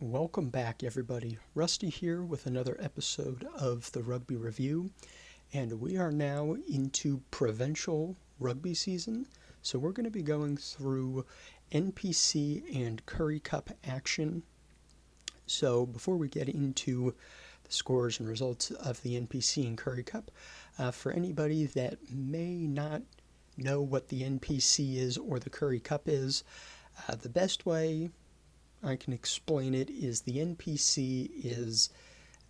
Welcome back, everybody. Rusty here with another episode of the Rugby Review, and we are now into Provincial Rugby season. So we're going to be going through NPC and Currie Cup action. So before we get into the scores and results of the NPC and Currie Cup, for anybody that may not know what the NPC is or the Currie Cup is, the best way I can explain it is the NPC is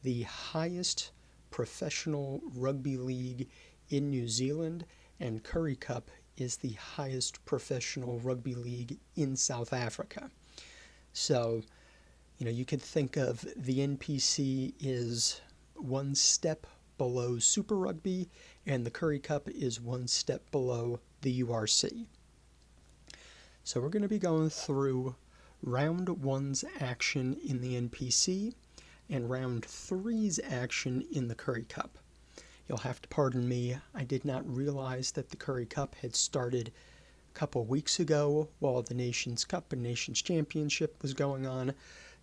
the highest professional rugby league in New Zealand, and Currie Cup is the highest professional rugby league in South Africa. So, you could think of the NPC is one step below Super Rugby, and the Currie Cup is one step below the URC. So we're going to be going through Round 1's action in the NPC and Round 3's action in the Currie Cup. You'll have to pardon me, I did not realize that the Currie Cup had started a couple weeks ago while the Nations Cup and Nations Championship was going on,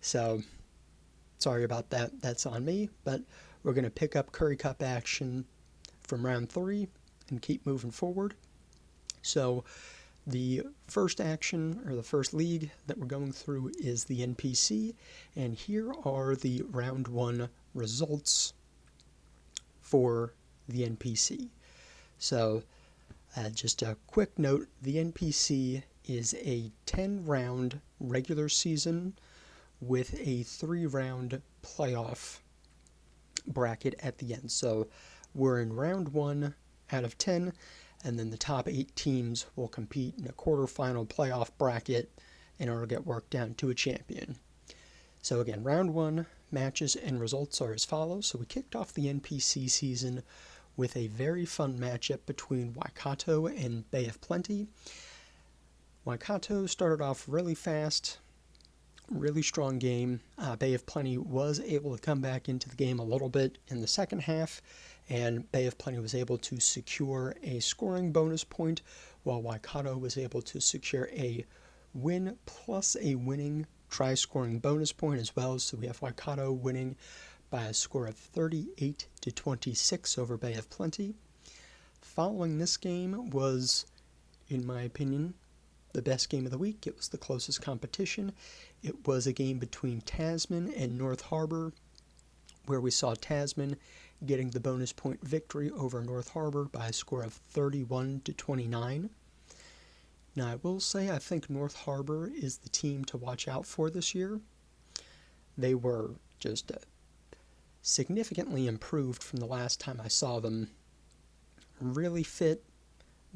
so sorry about that, that's on me, but we're going to pick up Currie Cup action from Round 3 and keep moving forward. So the first action, or the first league that we're going through, is the NPC, and here are the Round 1 results for the NPC. So, just a quick note, the NPC is a 10-round regular season with a 3-round playoff bracket at the end. So, we're in Round 1 out of 10, and then the top 8 teams will compete in a quarterfinal playoff bracket in order to get worked down to a champion. So again, Round 1 matches and results are as follows. So we kicked off the NPC season with a very fun matchup between Waikato and Bay of Plenty. Waikato started off really fast, really strong game. Bay of Plenty was able to come back into the game a little bit in the second half, and Bay of Plenty was able to secure a scoring bonus point, while Waikato was able to secure a win plus a winning try-scoring bonus point as well. So we have Waikato winning by a score of 38-26 over Bay of Plenty. Following this game was, in my opinion, the best game of the week. It was the closest competition. It was a game between Tasman and North Harbour, where we saw Tasman getting the bonus point victory over North Harbour by a score of 31-29. Now, I will say I think North Harbour is the team to watch out for this year. They were just significantly improved from the last time I saw them. Really fit,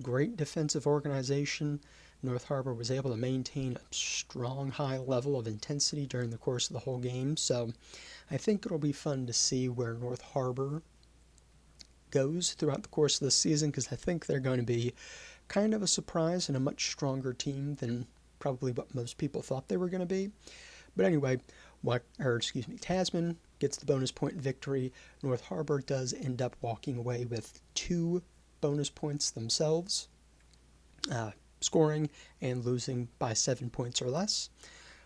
great defensive organization. North Harbour was able to maintain a strong high level of intensity during the course of the whole game, so I think it'll be fun to see where North Harbour goes throughout the course of the season, because I think they're going to be kind of a surprise and a much stronger team than probably what most people thought they were going to be. But anyway, Tasman gets the bonus point victory. North Harbour does end up walking away with 2 bonus points themselves, scoring and losing by 7 points or less.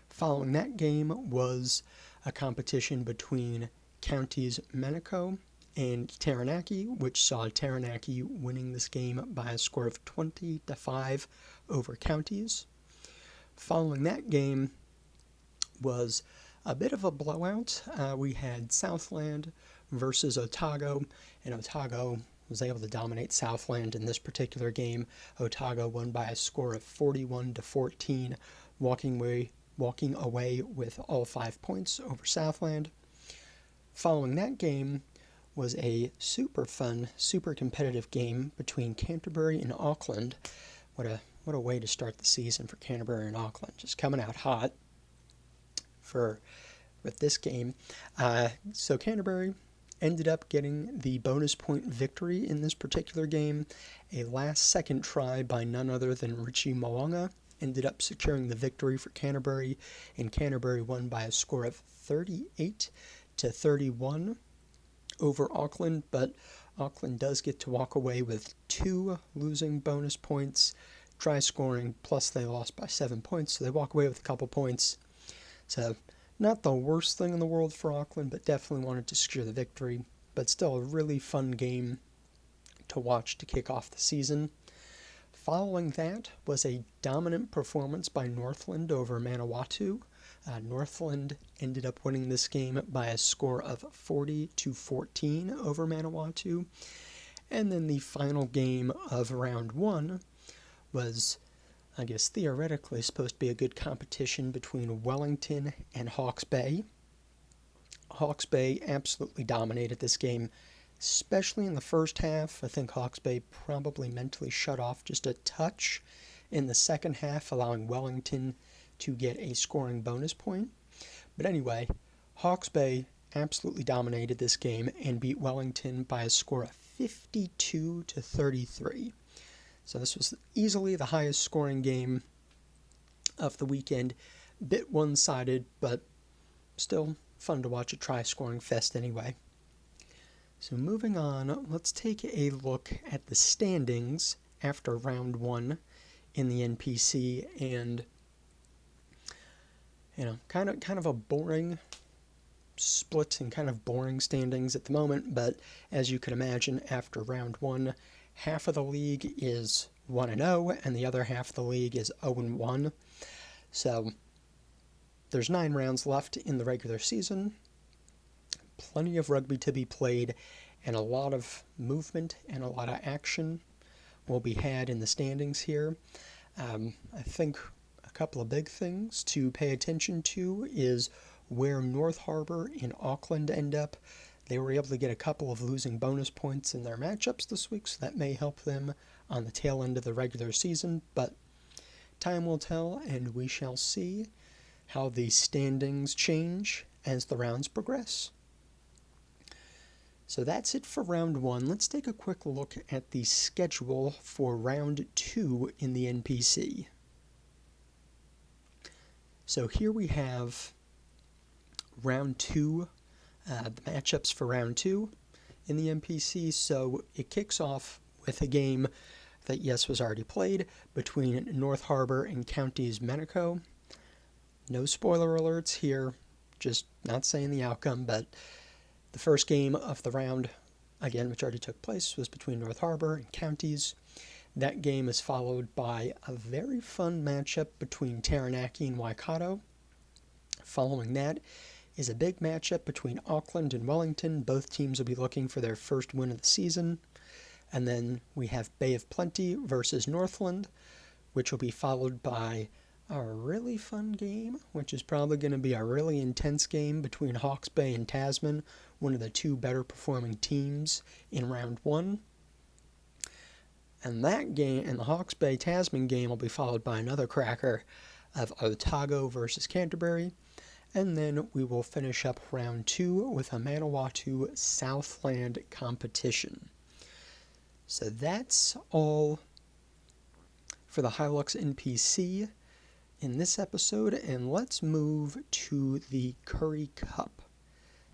Following that game was a competition between counties Manukau and Taranaki, which saw Taranaki winning this game by a score of 20-5 over counties. Following that game was a bit of a blowout. We had Southland versus Otago, and Otago was able to dominate Southland in this particular game. Otago won by a score of 41-14, walking away with all 5 points over Southland. Following that game was a super fun, super competitive game between Canterbury and Auckland. What a way to start the season for Canterbury and Auckland, just coming out hot with this game. So Canterbury ended up getting the bonus point victory in this particular game. A last-second try by none other than Richie Mo'unga ended up securing the victory for Canterbury, and Canterbury won by a score of 38-31 over Auckland, but Auckland does get to walk away with 2 losing bonus points, try scoring, plus they lost by 7 points, so they walk away with a couple points. So Not the worst thing in the world for Auckland, but definitely wanted to secure the victory. But still a really fun game to watch to kick off the season. Following that was a dominant performance by Northland over Manawatu. Northland ended up winning this game by a score of 40-14 over Manawatu. And then the final game of round one was, I guess, theoretically supposed to be a good competition between Wellington and Hawke's Bay. Hawke's Bay absolutely dominated this game, especially in the first half. I think Hawke's Bay probably mentally shut off just a touch in the second half, allowing Wellington to get a scoring bonus point. But anyway, Hawke's Bay absolutely dominated this game and beat Wellington by a score of 52-33. So this was easily the highest scoring game of the weekend. Bit one-sided, but still fun to watch a try-scoring fest anyway. So moving on, let's take a look at the standings after round one in the NPC, and kind of a boring split and kind of boring standings at the moment, but as you can imagine, after round one, half of the league is 1-0 and the other half of the league is 0-1. So there's 9 rounds left in the regular season. Plenty of rugby to be played, and a lot of movement and a lot of action will be had in the standings here. I think a couple of big things to pay attention to is where North Harbour and Auckland end up. They were able to get a couple of losing bonus points in their matchups this week, so that may help them on the tail end of the regular season, but time will tell, and we shall see how the standings change as the rounds progress. So that's it for round one. Let's take a quick look at the schedule for round two in the NPC. So here we have round two, the matchups for round two in the NPC. So it kicks off with a game that, yes, was already played between North Harbour and Counties Manico. No spoiler alerts here, just not saying the outcome, but the first game of the round, again, which already took place, was between North Harbour and Counties. That game is followed by a very fun matchup between Taranaki and Waikato. Following that is a big matchup between Auckland and Wellington. Both teams will be looking for their first win of the season. And then we have Bay of Plenty versus Northland, which will be followed by a really fun game, which is probably going to be a really intense game between Hawke's Bay and Tasman, one of the two better performing teams in round one. And that game, and the Hawke's Bay Tasman game, will be followed by another cracker of Otago versus Canterbury. And then we will finish up round two with a Manawatu Southland competition. So that's all for the Hilux NPC in this episode, and let's move to the Currie Cup.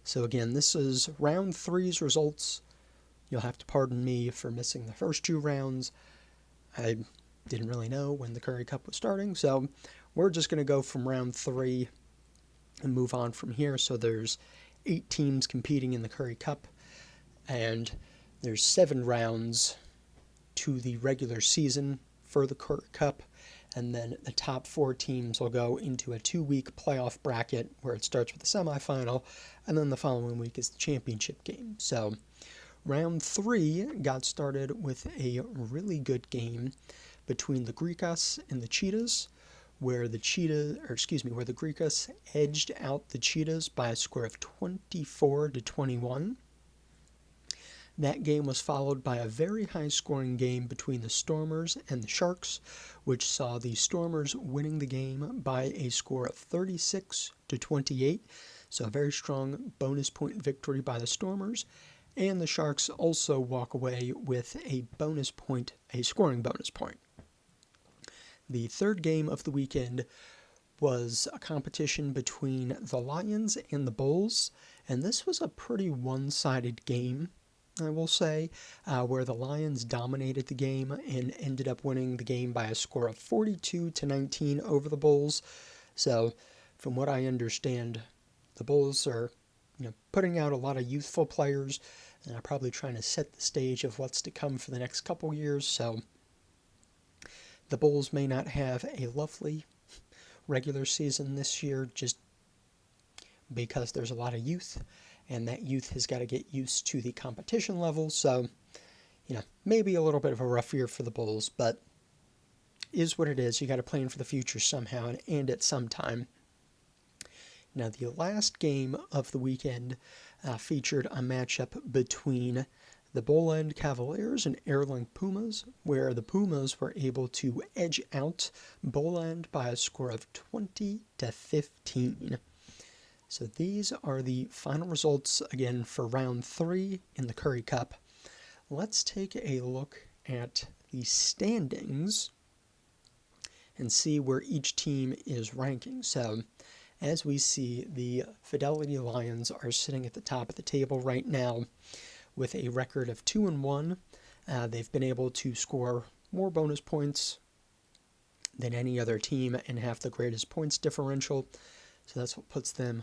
So again, this is round three's results. You'll have to pardon me for missing the first two rounds. I didn't really know when the Currie Cup was starting, so we're just going to go from round three and move on from here. So there's 8 teams competing in the Currie Cup, and there's 7 rounds to the regular season for the Currie Cup, and then the top 4 teams will go into a 2-week playoff bracket where it starts with the semifinal, and then the following week is the championship game. So round 3 got started with a really good game between the Grikas and the Cheetahs, where the Grikas edged out the Cheetahs by a score of 24-21. That game was followed by a very high-scoring game between the Stormers and the Sharks, which saw the Stormers winning the game by a score of 36-28. So a very strong bonus point victory by the Stormers. And the Sharks also walk away with a bonus point, a scoring bonus point. The third game of the weekend was a competition between the Lions and the Bulls, and this was a pretty one-sided game, I will say, where the Lions dominated the game and ended up winning the game by a score of 42-19 over the Bulls. So, from what I understand, The Bulls are, putting out a lot of youthful players and are probably trying to set the stage of what's to come for the next couple years. So the Bulls may not have a lovely regular season this year just because there's a lot of youth, and that youth has got to get used to the competition level. So, maybe a little bit of a rough year for the Bulls, but is what it is. You got to plan for the future somehow and at some time. Now, the last game of the weekend featured a matchup between the Bowland Cavaliers and Airlink Pumas, where the Pumas were able to edge out Bowland by a score of 20-15. So these are the final results, again, for round 3 in the Currie Cup. Let's take a look at the standings and see where each team is ranking. So, as we see, the Fidelity Lions are sitting at the top of the table right now with a record of 2-1. They've been able to score more bonus points than any other team and have the greatest points differential. So that's what puts them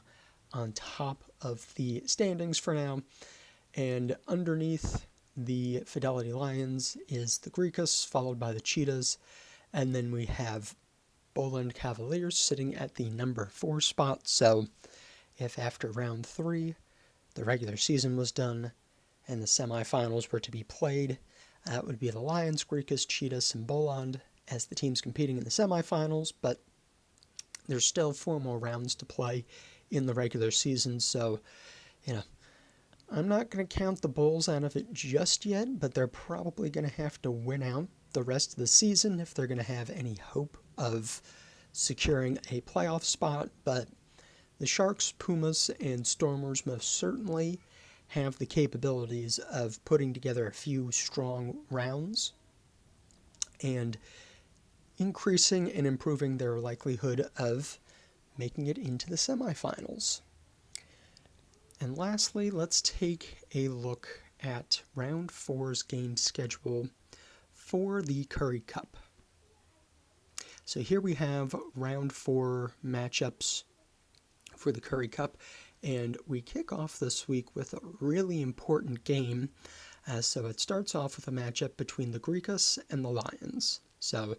on top of the standings for now. And underneath the Fidelity Lions is the Greekus, followed by the Cheetahs. And then we have Bowland Cavaliers sitting at the number 4 spot. So if after round 3 the regular season was done and the semifinals were to be played, that would be the Lions, Greekus, Cheetahs, and Bowland as the teams competing in the semifinals. But there's still 4 more rounds to play in the regular season. So, I'm not going to count the Bulls out of it just yet, but they're probably going to have to win out the rest of the season if they're going to have any hope of securing a playoff spot. But the Sharks, Pumas, and Stormers most certainly have the capabilities of putting together a few strong rounds and increasing and improving their likelihood of making it into the semifinals. And lastly, let's take a look at round 4's game schedule for the Currie Cup. So here we have round 4 matchups for the Currie Cup, and we kick off this week with a really important game. So it starts off with a matchup between the Greekus and the Lions. So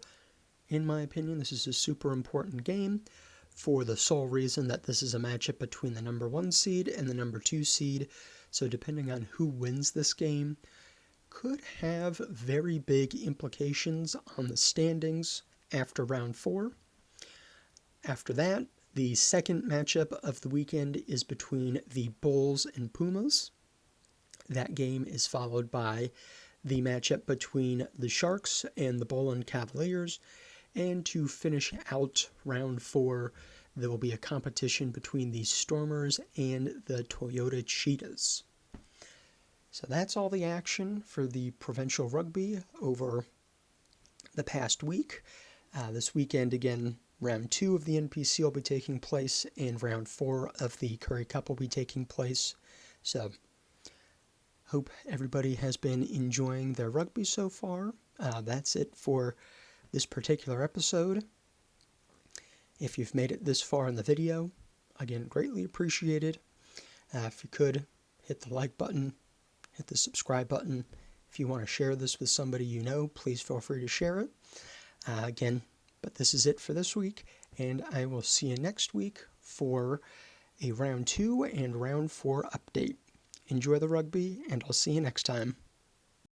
in my opinion, this is a super important game for the sole reason that this is a matchup between the number 1 seed and the number 2 seed. So depending on who wins this game could have very big implications on the standings after round 4. After that, the second matchup of the weekend is between the Bulls and Pumas. That game is followed by the matchup between the Sharks and the Bowland Cavaliers. And to finish out round 4, there will be a competition between the Stormers and the Toyota Cheetahs. So that's all the action for the Provincial Rugby over the past week. This weekend, again, round 2 of the NPC will be taking place, and round 4 of the Currie Cup will be taking place. So, hope everybody has been enjoying their rugby so far. That's it for this particular episode. If you've made it this far in the video, again, greatly appreciated. If you could, hit the like button, hit the subscribe button. If you want to share this with somebody you know, please feel free to share it. Again, but this is it for this week, and I will see you next week for a round 2 and round 4 update. Enjoy the rugby, and I'll see you next time.